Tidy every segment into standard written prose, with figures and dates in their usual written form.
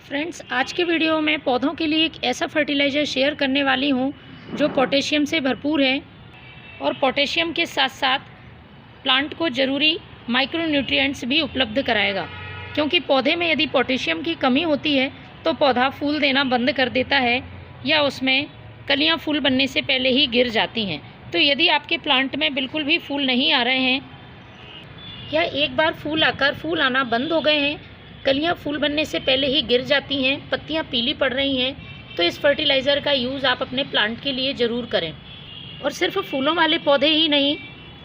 Friends, आज के video में पौधों के लिए एक ऐसा फर्टिलाइज़र शेयर करने वाली हूँ जो पोटेशियम से भरपूर है और पोटेशियम के साथ साथ प्लांट को ज़रूरी माइक्रो न्यूट्रिएंट्स भी उपलब्ध कराएगा। क्योंकि पौधे में यदि पोटेशियम की कमी होती है तो पौधा फूल देना बंद कर देता है या उसमें कलियाँ फूल बनने से पहले ही गिर जाती हैं। तो यदि आपके प्लांट में बिल्कुल भी फूल नहीं आ रहे हैं या एक बार फूल आकर फूल आना बंद हो गए हैं, कलियाँ फूल बनने से पहले ही गिर जाती हैं, पत्तियाँ पीली पड़ रही हैं, तो इस फर्टिलाइज़र का यूज़ आप अपने प्लांट के लिए ज़रूर करें। और सिर्फ फूलों वाले पौधे ही नहीं,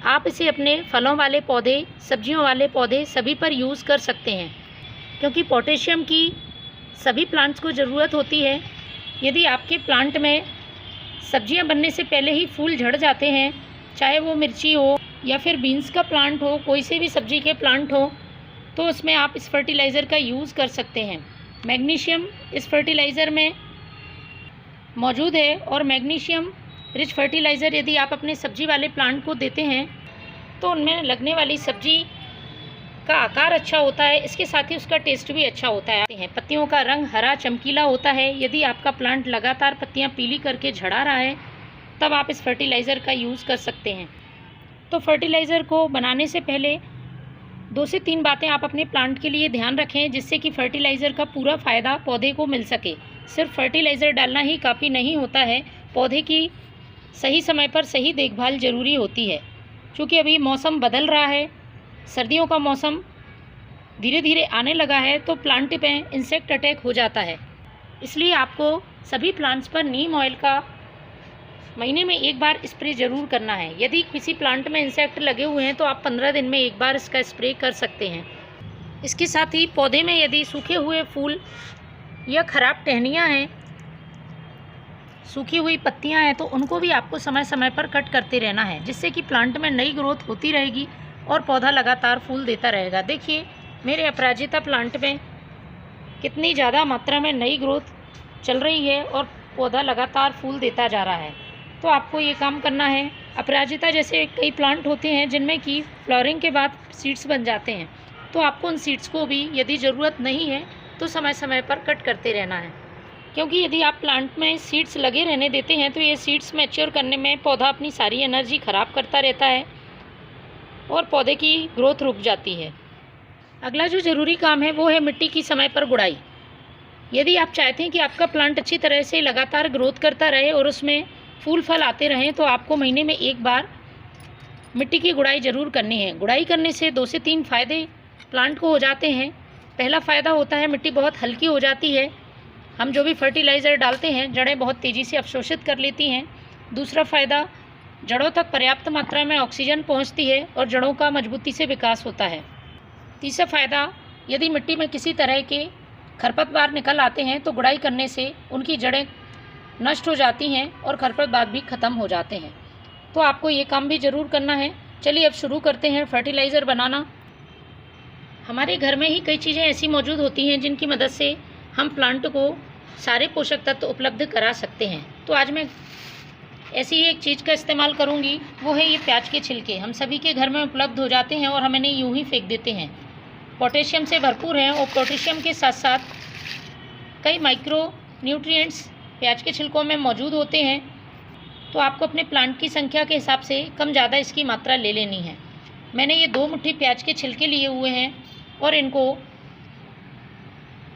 आप इसे अपने फलों वाले पौधे, सब्जियों वाले पौधे सभी पर यूज़ कर सकते हैं। क्योंकि पोटेशियम की सभी प्लांट्स को ज़रूरत होती है। यदि आपके प्लांट में सब्जियां बनने से पहले ही फूल झड़ जाते हैं, चाहे वो मिर्ची हो या फिर बीन्स का प्लांट हो, कोई से भी सब्जी के प्लांट हो, तो उसमें आप इस फर्टिलाइज़र का यूज़ कर सकते हैं। मैग्नीशियम इस फर्टिलाइज़र में मौजूद है और मैग्नीशियम रिच फर्टिलाइज़र यदि आप अपने सब्जी वाले प्लांट को देते हैं तो उनमें लगने वाली सब्जी का आकार अच्छा होता है, इसके साथ ही उसका टेस्ट भी अच्छा होता है। पत्तियों का रंग हरा चमकीला होता है। यदि आपका प्लांट लगातार पत्तियां पीली करके झड़ा रहा है तब आप इस फर्टिलाइज़र का यूज़ कर सकते हैं। तो फर्टिलाइज़र को बनाने से पहले 2 से 3 बातें आप अपने प्लांट के लिए ध्यान रखें, जिससे कि फर्टिलाइज़र का पूरा फ़ायदा पौधे को मिल सके। सिर्फ फर्टिलाइज़र डालना ही काफ़ी नहीं होता है, पौधे की सही समय पर सही देखभाल ज़रूरी होती है। क्योंकि अभी मौसम बदल रहा है, सर्दियों का मौसम धीरे धीरे आने लगा है, तो प्लांट पे इंसेक्ट अटैक हो जाता है। इसलिए आपको सभी प्लांट्स पर नीम ऑयल का महीने में 1 बार स्प्रे ज़रूर करना है। यदि किसी प्लांट में इंसेक्ट लगे हुए हैं तो आप 15 दिन में 1 बार इसका स्प्रे कर सकते हैं। इसके साथ ही पौधे में यदि सूखे हुए फूल या ख़राब टहनियाँ हैं, सूखी हुई पत्तियां हैं, तो उनको भी आपको समय समय पर कट करते रहना है, जिससे कि प्लांट में नई ग्रोथ होती रहेगी और पौधा लगातार फूल देता रहेगा। देखिए मेरे अपराजिता प्लांट में कितनी ज़्यादा मात्रा में नई ग्रोथ चल रही है और पौधा लगातार फूल देता जा रहा है। तो आपको ये काम करना है। अपराजिता जैसे कई प्लांट होते हैं जिनमें कि फ्लावरिंग के बाद सीड्स बन जाते हैं, तो आपको उन सीड्स को भी यदि ज़रूरत नहीं है तो समय समय पर कट करते रहना है। क्योंकि यदि आप प्लांट में सीड्स लगे रहने देते हैं तो ये सीड्स मैच्योर करने में पौधा अपनी सारी एनर्जी ख़राब करता रहता है और पौधे की ग्रोथ रुक जाती है। अगला जो ज़रूरी काम है वो है मिट्टी की समय पर गुड़ाई। यदि आप चाहते हैं कि आपका प्लांट अच्छी तरह से लगातार ग्रोथ करता रहे और उसमें फूल फल आते रहें, तो आपको महीने में 1 बार मिट्टी की गुड़ाई ज़रूर करनी है। गुड़ाई करने से 2 से 3 फ़ायदे प्लांट को हो जाते हैं। पहला फ़ायदा होता है मिट्टी बहुत हल्की हो जाती है। हम जो भी फर्टिलाइज़र डालते हैं जड़ें बहुत तेज़ी से अवशोषित कर लेती हैं। दूसरा फ़ायदा, जड़ों तक पर्याप्त मात्रा में ऑक्सीजन पहुंचती है और जड़ों का मजबूती से विकास होता है। तीसरा फ़ायदा, यदि मिट्टी में किसी तरह के खरपतवार निकल आते हैं तो गुड़ाई करने से उनकी जड़ें नष्ट हो जाती हैं और खरपतवार भी ख़त्म हो जाते हैं। तो आपको ये काम भी ज़रूर करना है। चलिए अब शुरू करते हैं फर्टिलाइज़र बनाना। हमारे घर में ही कई चीज़ें ऐसी मौजूद होती हैं जिनकी मदद से हम प्लांट को सारे पोषक तत्व उपलब्ध करा सकते हैं। तो आज मैं ऐसी ही एक चीज़ का इस्तेमाल करूंगी, वो है ये प्याज के छिलके। हम सभी के घर में उपलब्ध हो जाते हैं और हम इन्हें यूं ही फेंक देते हैं। पोटेशियम से भरपूर हैं और पोटेशियम के साथ साथ कई माइक्रो न्यूट्रिएंट्स प्याज के छिलकों में मौजूद होते हैं। तो आपको अपने प्लांट की संख्या के हिसाब से कम ज़्यादा इसकी मात्रा ले लेनी है। मैंने ये 2 मुट्ठी प्याज के छिलके लिए हुए हैं और इनको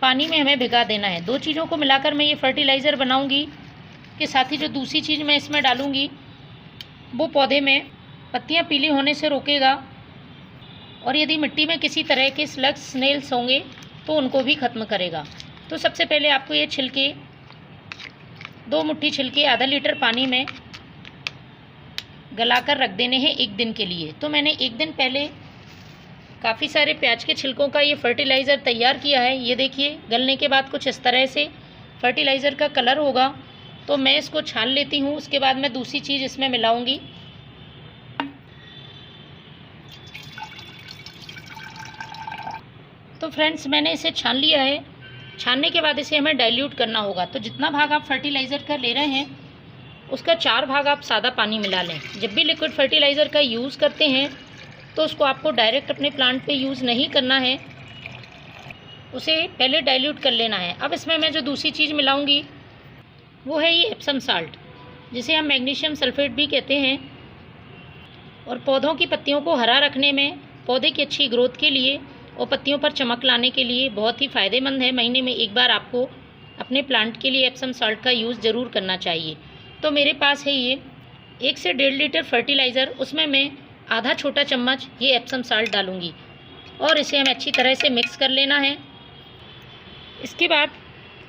पानी में हमें भिगा देना है। 2 चीज़ों को मिलाकर मैं ये फर्टिलाइज़र बनाऊंगी। के साथ ही जो दूसरी चीज़ मैं इसमें डालूंगी वो पौधे में पत्तियां पीली होने से रोकेगा और यदि मिट्टी में किसी तरह के स्लग्स, स्नेल्स होंगे तो उनको भी ख़त्म करेगा। तो सबसे पहले आपको ये छिलके 2 मुट्ठी छिलके आधा लीटर पानी में गलाकर रख देने हैं 1 दिन के लिए। तो मैंने 1 दिन पहले काफ़ी सारे प्याज के छिलकों का ये फर्टिलाइज़र तैयार किया है। ये देखिए गलने के बाद कुछ इस तरह से फर्टिलाइज़र का कलर होगा। तो मैं इसको छान लेती हूँ, उसके बाद मैं दूसरी चीज़ इसमें मिलाऊंगी। तो फ्रेंड्स मैंने इसे छान लिया है। छानने के बाद इसे हमें डाइल्यूट करना होगा। तो जितना भाग आप फर्टिलाइज़र का ले रहे हैं उसका 4 भाग आप सादा पानी मिला लें। जब भी लिक्विड फर्टिलाइज़र का यूज़ करते हैं तो उसको आपको डायरेक्ट अपने प्लांट पे यूज़ नहीं करना है। उसे पहले डाइल्यूट कर लेना है। अब इसमें मैं जो दूसरी चीज़ मिलाऊंगी वो है ये एप्सम साल्ट, जिसे हम मैग्नीशियम सल्फेट भी कहते हैं, और पौधों की पत्तियों को हरा रखने में, पौधे की अच्छी ग्रोथ के लिए और पत्तियों पर चमक लाने के लिए बहुत ही फ़ायदेमंद है। महीने में एक बार आपको अपने प्लांट के लिए एप्सम साल्ट का यूज़ ज़रूर करना चाहिए। तो मेरे पास है ये 1 से 1.5 लीटर फर्टिलाइज़र, उसमें मैं आधा छोटा चम्मच ये एप्सम साल्ट डालूँगी और इसे हमें अच्छी तरह से मिक्स कर लेना है। इसके बाद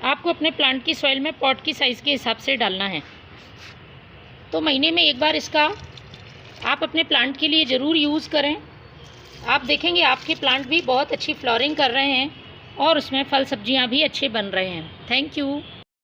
आपको अपने प्लांट की सॉइल में पॉट की साइज़ के हिसाब से डालना है। तो महीने में एक बार इसका आप अपने प्लांट के लिए ज़रूर यूज़ करें। आप देखेंगे आपके प्लांट भी बहुत अच्छी फ्लावरिंग कर रहे हैं और उसमें फल सब्जियां भी अच्छे बन रहे हैं। Thank you.